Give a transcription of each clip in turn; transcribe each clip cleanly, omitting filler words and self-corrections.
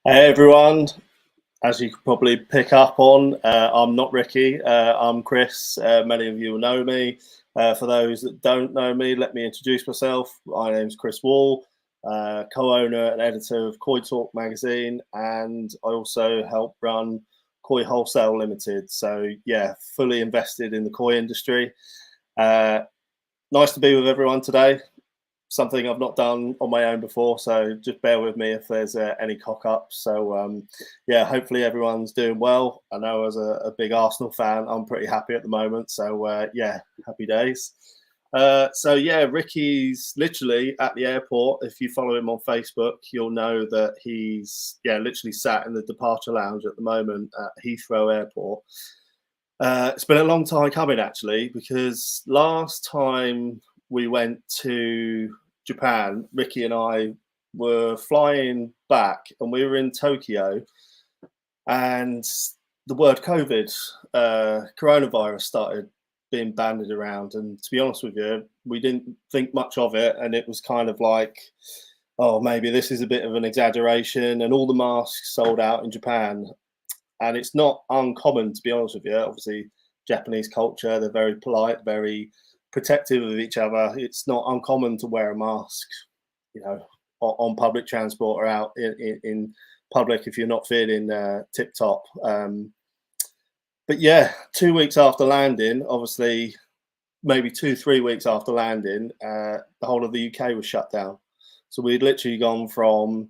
Hey everyone, as you could probably pick up on, I'm not Ricky, I'm Chris. Many of you will know me. For those that don't know me, let me introduce myself. My name's Chris Wall, co-owner and editor of Koi Talk magazine, and I also help run Koi Wholesale Limited. So yeah, fully invested in the koi industry. Uh, Nice to be with everyone today. Something I've not done on my own before, so just bear with me if there's any cock ups. So yeah, hopefully everyone's doing well. I know as a big Arsenal fan, I'm pretty happy at the moment. So yeah, happy days. So yeah, Ricky's literally at the airport. If you follow him on Facebook, you'll know that he's literally sat in the departure lounge at the moment at Heathrow Airport. It's been a long time coming actually, because last time we went to Japan, Ricky and I were flying back and we were in Tokyo, and the word COVID, coronavirus, started being bandied around. And to be honest with you, we didn't think much of it. And it was kind of like, oh, maybe this is a bit of an exaggeration. And all the masks sold out in Japan. And it's not uncommon, to be honest with you. Obviously, Japanese culture, they're very polite, very protective of each other. It's not uncommon to wear a mask, you know, on public transport or out in public if you're not feeling tip top. But yeah, 2 weeks after landing, obviously, maybe 3 weeks after landing, the whole of the UK was shut down. So we'd literally gone from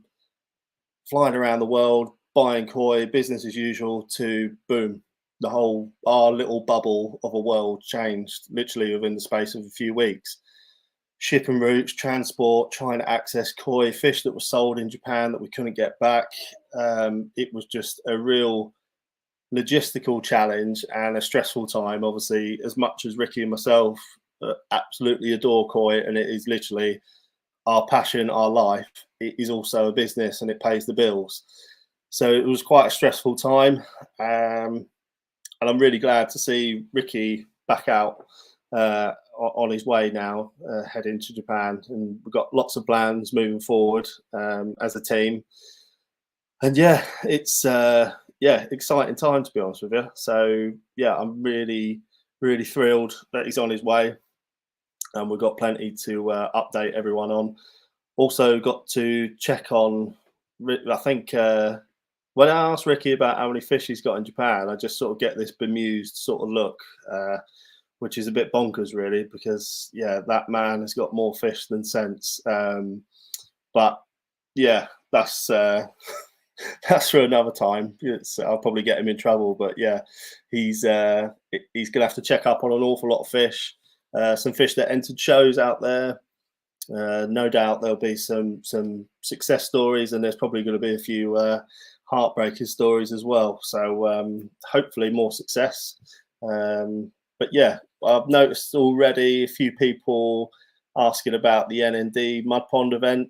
flying around the world, buying koi, business as usual, to boom, our little bubble of a world changed literally within the space of a few weeks. Shipping routes, transport, trying to access koi, fish that was sold in Japan that we couldn't get back. It was just a real logistical challenge and a stressful time. Obviously, as much as Ricky and myself absolutely adore koi, and it is literally our passion, our life, it is also a business and it pays the bills. So it was quite a stressful time. And I'm really glad to see Ricky back out on his way now, heading to Japan. And we've got lots of plans moving forward as a team. And yeah, it's exciting time, to be honest with you. So yeah, I'm really, really thrilled that he's on his way. And we've got plenty to update everyone on. Also got to check on, I think when I asked Ricky about how many fish he's got in Japan, I just sort of get this bemused sort of look, which is a bit bonkers really, because yeah, that man has got more fish than sense. But yeah, that's that's for another time. I'll probably get him in trouble, but yeah, he's gonna have to check up on an awful lot of fish. Some fish that entered shows out there. No doubt there'll be some success stories, and there's probably going to be a few heartbreaking stories as well. So hopefully more success. But yeah, I've noticed already a few people asking about the NND Mud Pond event.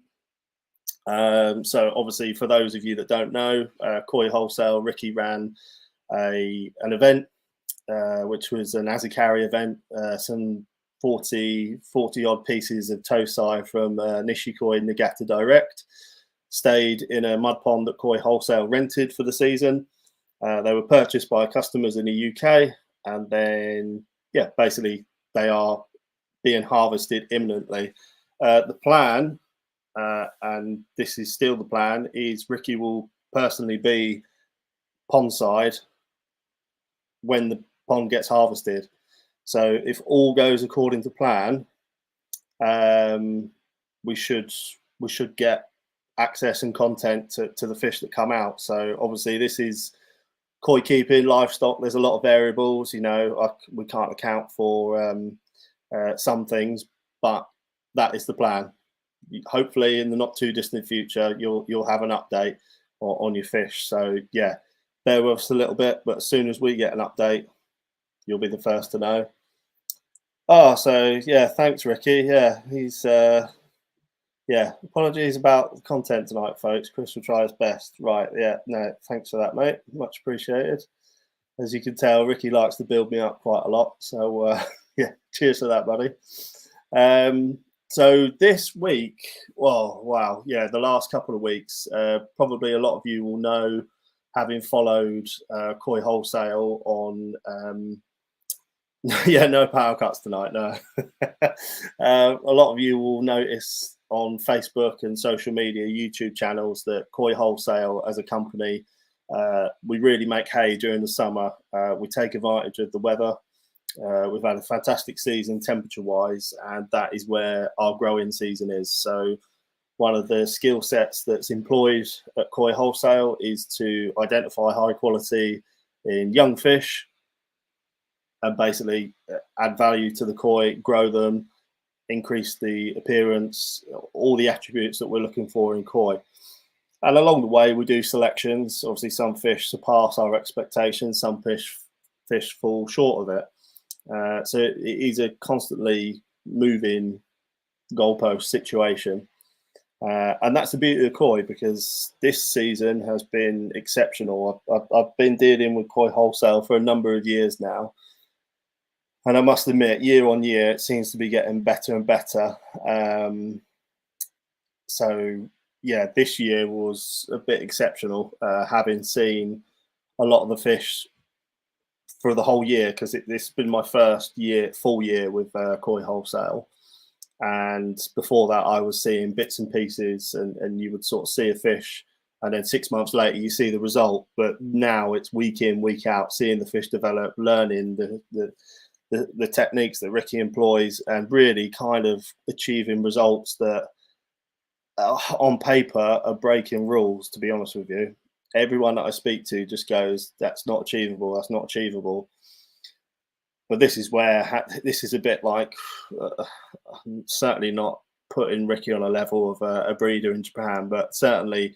So obviously, for those of you that don't know, Koi Wholesale, Ricky ran an event, which was an Azikari event, some 40 odd pieces of tosai from Nishikoi Nagata Direct, stayed in a mud pond that Koi Wholesale rented for the season. They were purchased by customers in the UK, and then yeah, basically they are being harvested imminently. The plan, and this is still the plan, is Ricky will personally be pond side when the pond gets harvested. So if all goes according to plan, we should get access and content to the fish that come out. So obviously this is koi keeping, livestock. There's a lot of variables. You know, we can't account for some things, but that is the plan. Hopefully, in the not too distant future, you'll have an update on your fish. So yeah, bear with us a little bit, but as soon as we get an update, you'll be the first to know. Oh, so yeah, thanks, Ricky. Yeah, he's yeah. Apologies about the content tonight, folks. Chris will try his best. Right, yeah, no, thanks for that, mate. Much appreciated. As you can tell, Ricky likes to build me up quite a lot. So yeah, cheers for that, buddy. So this week, well, wow, yeah, the last couple of weeks, probably a lot of you will know, having followed Koi Wholesale on. Yeah, no power cuts tonight. No, a lot of you will notice on Facebook and social media, YouTube channels, that Koi Wholesale as a company, we really make hay during the summer. We take advantage of the weather. We've had a fantastic season temperature wise, and that is where our growing season is. So one of the skill sets that's employed at Koi Wholesale is to identify high quality in young fish and basically add value to the koi, grow them, increase the appearance, all the attributes that we're looking for in koi. And along the way, we do selections. Obviously, some fish surpass our expectations, some fish fall short of it. So it is a constantly moving goalpost situation. And that's the beauty of koi, because this season has been exceptional. I've been dealing with Koi Wholesale for a number of years now. And I must admit, year on year, it seems to be getting better and better. So, yeah, this year was a bit exceptional, having seen a lot of the fish for the whole year, because this has been my first full year with Koi Wholesale. And before that, I was seeing bits and pieces, and you would sort of see a fish, and then 6 months later, you see the result. But now it's week in, week out, seeing the fish develop, learning the techniques that Ricky employs, and really kind of achieving results that on paper are breaking rules, to be honest with you. Everyone that I speak to just goes, that's not achievable, that's not achievable. But this is where this is a bit like, certainly not putting Ricky on a level of a breeder in Japan, but certainly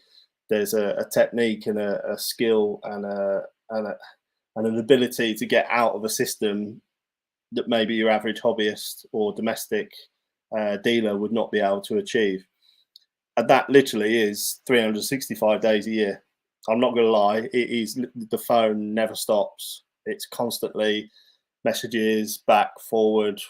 there's a technique and a skill and an ability to get out of a system that maybe your average hobbyist or domestic dealer would not be able to achieve. And that literally is 365 days a year. I'm not going to lie, it is, the phone never stops. It's constantly messages, back, forward,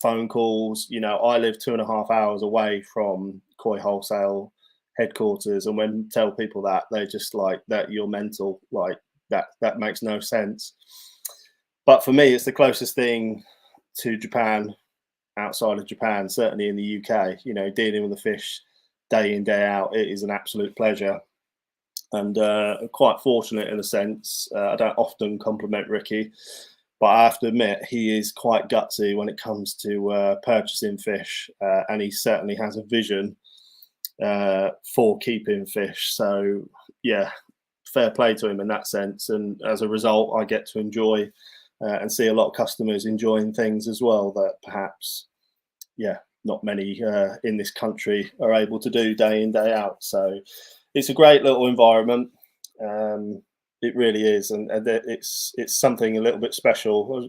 phone calls. You know, I live 2.5 hours away from Koi Wholesale headquarters, and when I tell people that, they just like, that you're mental, like that makes no sense. But for me, it's the closest thing to Japan outside of Japan, certainly in the UK. You know, dealing with the fish day in, day out, it is an absolute pleasure. And quite fortunate in a sense. I don't often compliment Ricky, but I have to admit he is quite gutsy when it comes to purchasing fish, and he certainly has a vision for keeping fish. So yeah, fair play to him in that sense. And as a result, I get to enjoy and see a lot of customers enjoying things as well that perhaps, yeah, not many in this country are able to do day in, day out. So it's a great little environment. It really is, and it's something a little bit special.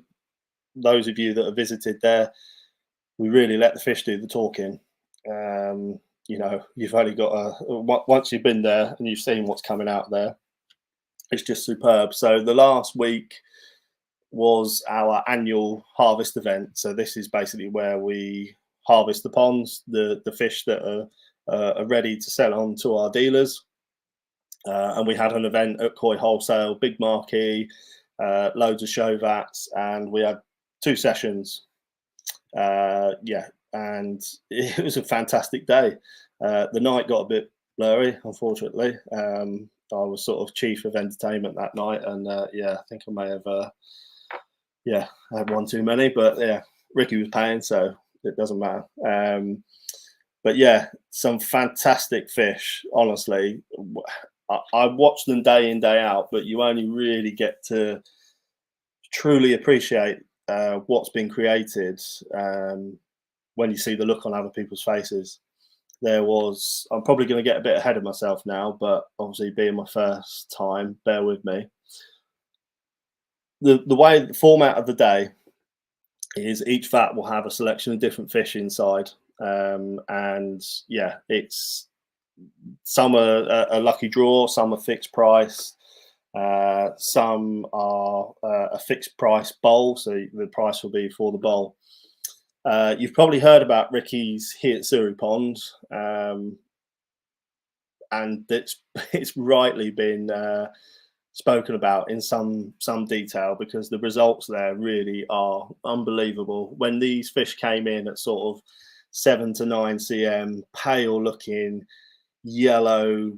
Those of you that have visited there, we really let the fish do the talking. You know, you've only got once you've been there and you've seen what's coming out there, it's just superb. So the last week was our annual harvest event. So this is basically where we harvest the ponds, the fish that are ready to sell on to our dealers. And we had an event at Koi Wholesale, big marquee, loads of show vats, and we had 2 sessions. Yeah, and it was a fantastic day. The night got a bit blurry, unfortunately. I was sort of chief of entertainment that night, and yeah, I think I may have, yeah, I had one too many, but yeah, Ricky was paying, so it doesn't matter. But yeah, some fantastic fish, honestly. I watch them day in, day out, but you only really get to truly appreciate what's been created when you see the look on other people's faces. I'm probably going to get a bit ahead of myself now, but obviously being my first time, bear with me. The format of the day is each vat will have a selection of different fish inside. And yeah, it's some are a lucky draw, some are fixed price, some are a fixed price bowl, so the price will be for the bowl. You've probably heard about Ricky's Hiatsuri Pond, and it's rightly been spoken about in some detail, because the results there really are unbelievable. When these fish came in at sort of 7 to 9 cm, pale looking, yellow,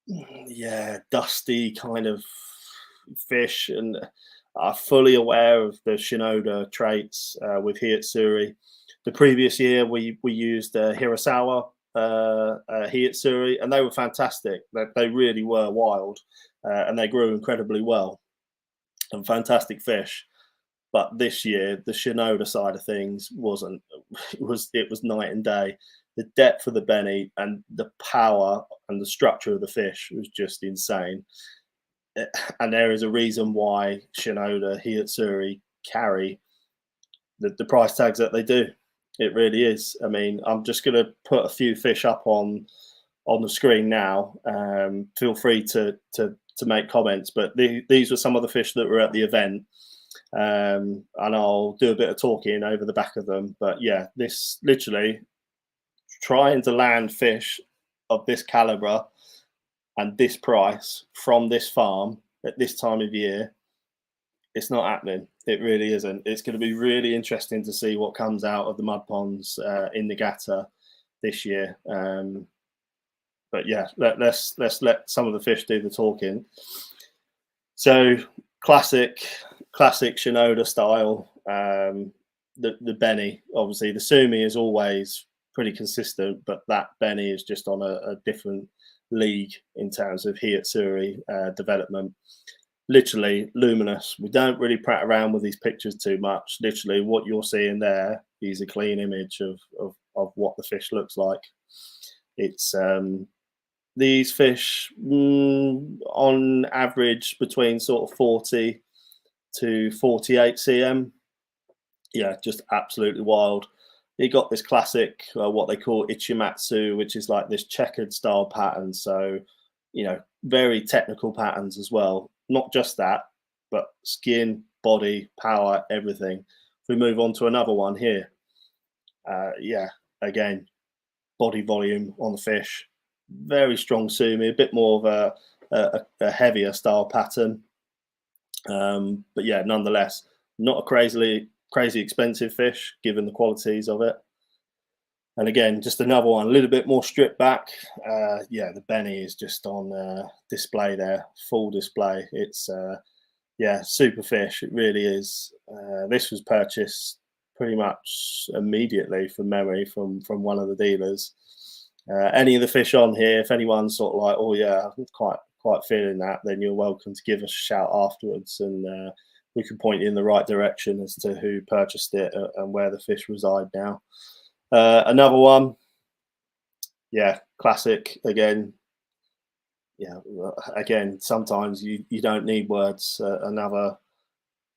yeah, dusty kind of fish, and are fully aware of the Shinoda traits with Hiatsuri. The previous year we used Hirasawa Hiatsuri, and they were fantastic. They really were wild, and they grew incredibly well, and fantastic fish. But this year, the Shinoda side of things wasn't. It was night and day. The depth of the Benny and the power and the structure of the fish was just insane. And there is a reason why Shinoda Hiatsuri carry the price tags that they do. It really is. I mean, I'm just going to put a few fish up on the screen now. Feel free to make comments, but these were some of the fish that were at the event, and I'll do a bit of talking over the back of them. But yeah, this literally trying to land fish of this caliber and this price from this farm at this time of year, it's not happening. It really isn't. It's going to be really interesting to see what comes out of the mud ponds in the Gatta this year. But yeah, let's let some of the fish do the talking. So classic Shinoda style. The Benny, obviously the Sumi is always pretty consistent, but that Benny is just on a different league in terms of Hiatsuri development. Literally luminous. We don't really prat around with these pictures too much. Literally what you're seeing there is a clean image of what the fish looks like. It's these fish on average between sort of 40 to 48 cm. Yeah, just absolutely wild. You got this classic what they call ichimatsu, which is like this checkered style pattern. So, you know, very technical patterns as well. Not just that, but skin, body, power, everything. If we move on to another one here, yeah, again, body volume on the fish, very strong Sumi, a bit more of a heavier style pattern. But yeah, nonetheless, not a crazy expensive fish given the qualities of it. And again, just another one, a little bit more stripped back. Yeah, the Benny is just on display there, full display. It's yeah, super fish. It really is. This was purchased pretty much immediately from memory from one of the dealers. Any of the fish on here, if anyone's sort of like, oh yeah, I'm quite feeling that, then you're welcome to give us a shout afterwards, and we can point you in the right direction as to who purchased it and where the fish reside now. Another one, yeah, classic again. Yeah, again, sometimes you don't need words. Another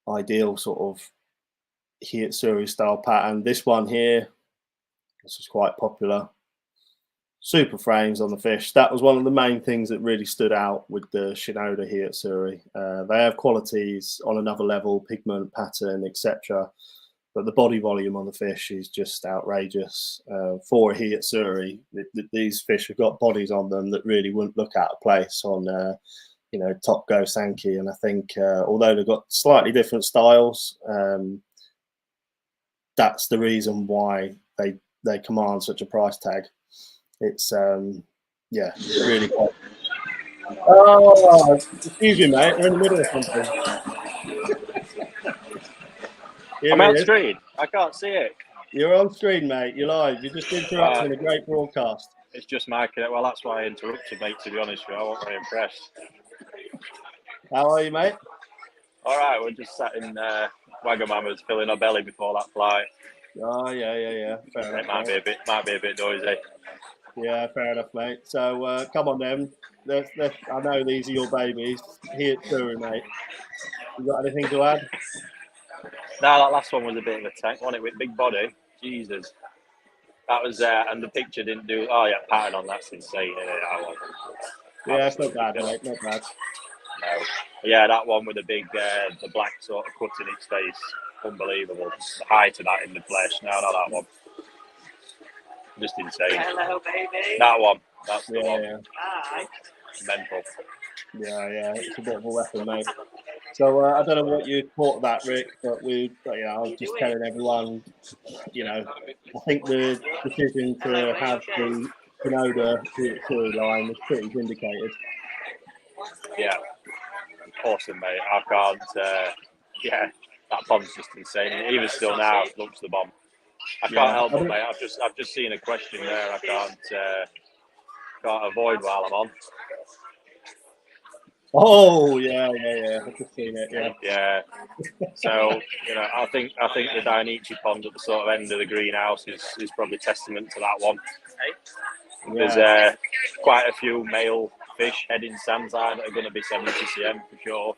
ideal sort of Hiatsuri style pattern. This one here, this is quite popular. Super frames on the fish. That was one of the main things that really stood out with the Shinoda Hiatsuri. They have qualities on another level, pigment, pattern, etc. But the body volume on the fish is just outrageous. For a Hiatsuri, these fish have got bodies on them that really wouldn't look out of place on, you know, Top Go Sankey. And I think although they've got slightly different styles, that's the reason why they command such a price tag. It's yeah, really quite. Oh, excuse me, mate. We're in the middle of something. I'm on screen. I can't see it. You're on screen, mate. You're live. You're just interrupting a great broadcast. It's just my connect. Well, that's why I interrupted, mate. To be honest with you, I wasn't very impressed. How are you, mate? All right, we're just sat in Wagamama's filling our belly before that flight. Oh yeah. Fair enough. It might be a bit noisy. Yeah, fair enough, mate. So come on, then. I know these are your babies. Hiatsuri, mate. You got anything to add? No, that last one was a bit of a tank, wasn't it? With big body. Jesus. That was and the picture didn't do. Oh yeah, pattern on that's insane. Yeah, it's not bad, mate. Not bad. No. Yeah, that one with the big, the black sort of cut in its face. unbelievable. The height of that in the flesh. No, not that one. Just insane. Hello, baby. That one. That's the Yeah, one. yeah, Hi. Mental. yeah. It's a bit of a weapon, mate. So I don't know what you thought of that, Rick, but I was just telling everyone, I think the decision to have the Shinoda line was pretty vindicated. Yeah. Awesome, mate. I can't. That bomb's just insane. Even still now, looks the bomb. I can't help it, mate. I've just seen a question there. I can't avoid while I'm on. Oh yeah. I've just seen it. Yeah. Yeah. So I think the Dainichi pond at the sort of end of the greenhouse is probably testament to that one. Yeah. There's quite a few male fish heading Sandside that are going to be 70 cm for sure.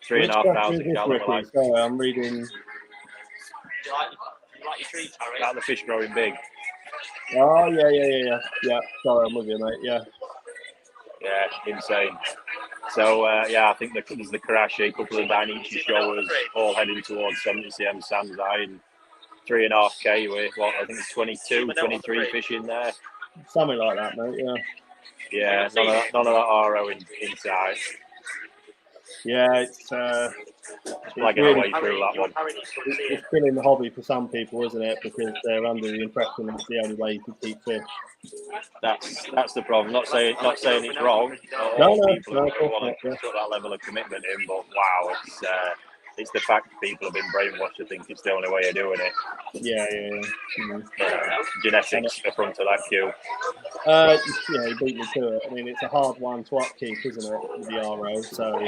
3,500 gallon. Sorry, I'm reading. You like your trees, Harry? About the fish growing big. Oh yeah. Sorry, I'm with you, mate. Yeah. Yeah, insane. So I think there's the Karashi, a couple of Dainichi showers, all heading towards 70 cm Sandside, and 3.5k with I think it's 22, 23 fish in there. Something like that, mate. Yeah. Yeah, none of that RO inside. Yeah, it's Flagging really, our way through that one. it's killing the hobby for some people, isn't it? Because they're under the impression it's the only way you can keep fish. That's the problem. Not saying it's wrong. No, People no, want to put that level of commitment in, but wow, it's the fact that people have been brainwashed to think it's the only way of doing it. Yeah. Mm-hmm. Genetics are front of that queue. You beat me to it. I mean, it's a hard one to upkeep, isn't it, with the RO? So,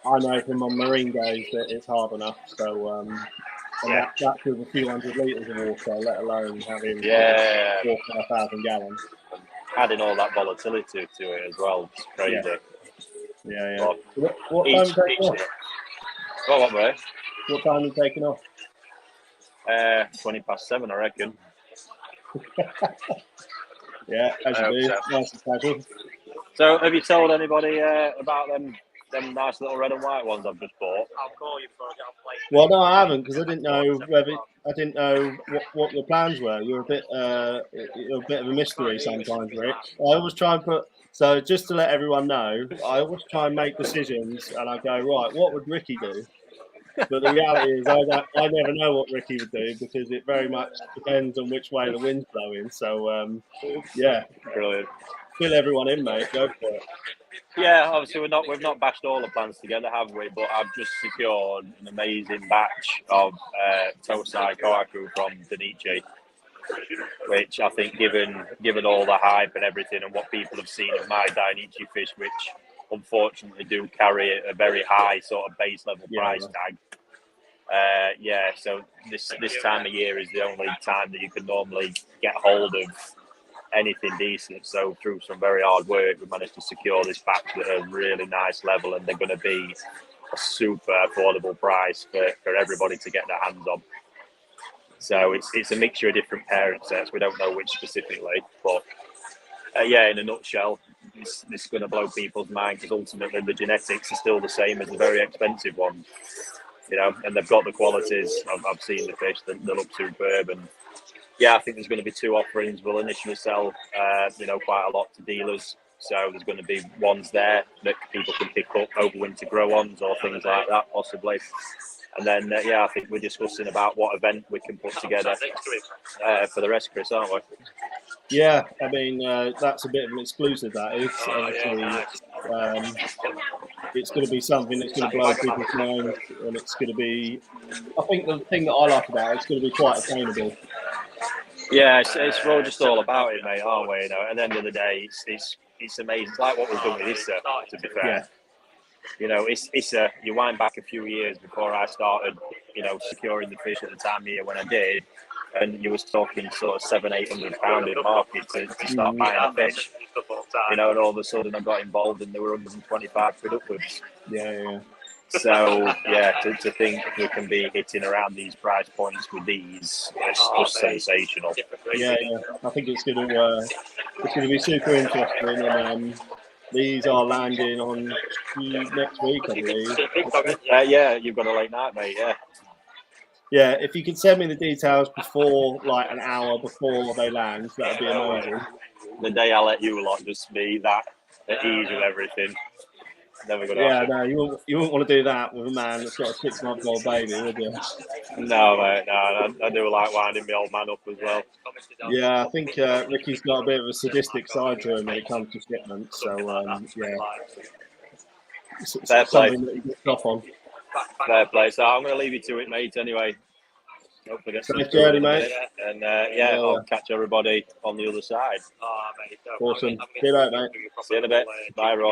I know from my marine days that it's hard enough. So, that's with a few hundred litres of water, let alone having 4,000 or 5,000 gallons. Adding all that volatility to it as well. It's crazy. Yeah. But what time are you taking off? What, mate? What time are you taking off? 7:20, I reckon. Yeah, as you do. Nice and casual. So, have you told anybody about them nice little red and white ones I've just bought? I'll call you before I get on plane. Well, no, I haven't, because I didn't know what your plans were. You're a bit of a mystery sometimes, Rick. I always try and so just to let everyone know, I always try and make decisions, and I go, right, what would Ricky do? But the reality is, I never know what Ricky would do, because it very much depends on which way the wind's blowing. So, Brilliant. Fill everyone in, mate. Go for it. Yeah, obviously we've not bashed all the plans together, have we? But I've just secured an amazing batch of Tosai Kohaku from Dainichi, which I think, given all the hype and everything and what people have seen of my Dainichi fish, which unfortunately do carry a very high sort of base level price tag. So this time of year is the only time that you can normally get hold of anything decent. So through some very hard work, we managed to secure this batch at a really nice level, and they're going to be a super affordable price for everybody to get their hands on. So it's a mixture of different parent sets. We don't know which specifically, but in a nutshell, this is going to blow people's mind, because ultimately the genetics are still the same as the very expensive ones, and they've got the qualities. I've seen the fish; they look superb, and I think there's going to be two offerings. We'll initially sell, quite a lot to dealers. So there's going to be ones there that people can pick up over winter grow-ons or things like that, possibly. And then, I think we're discussing about what event we can put together for the rest, Chris, aren't we? Yeah, I mean, that's a bit of an exclusive, that is. It's going to be something that's going to blow people's minds, and it's going to be, I think the thing that I like about it, it's going to be quite attainable. Yeah, we're just all about it, mate, aren't we? At the end of the day, it's amazing. It's like what we've done with Issa, to be fair. Yeah. You wind back a few years before I started, securing the fish at the time of year when I did, and you was talking sort of £700-800 in market to start buying the fish. And all of a sudden I got involved and there were 125 quid upwards. Yeah. So to think we can be hitting around these price points with these is just sensational. Yeah. I think it's going to be super interesting, and These are landing on next week, I believe. Yeah, you've got a late night, mate. Yeah. Yeah, if you could send me the details before, like an hour before they land, that'd be amazing. The day I let you lot just be that at ease with everything. Never gonna happen. No, you wouldn't want to do that with a man that's got a 6-month-old baby, would you? No, mate. No, I do like winding my old man up as well. Yeah, I think Ricky's got a bit of a sadistic side to him when it comes to shipments. So yeah, it's Fair play. something that he gets off on. Fair play. So I'm going to leave you to it, mate. Anyway, hopefully get some Safe journey, mate. And yeah, I'll catch everybody on the other side. Awesome. See you later, mate. See you in a bit. Bye, Rob.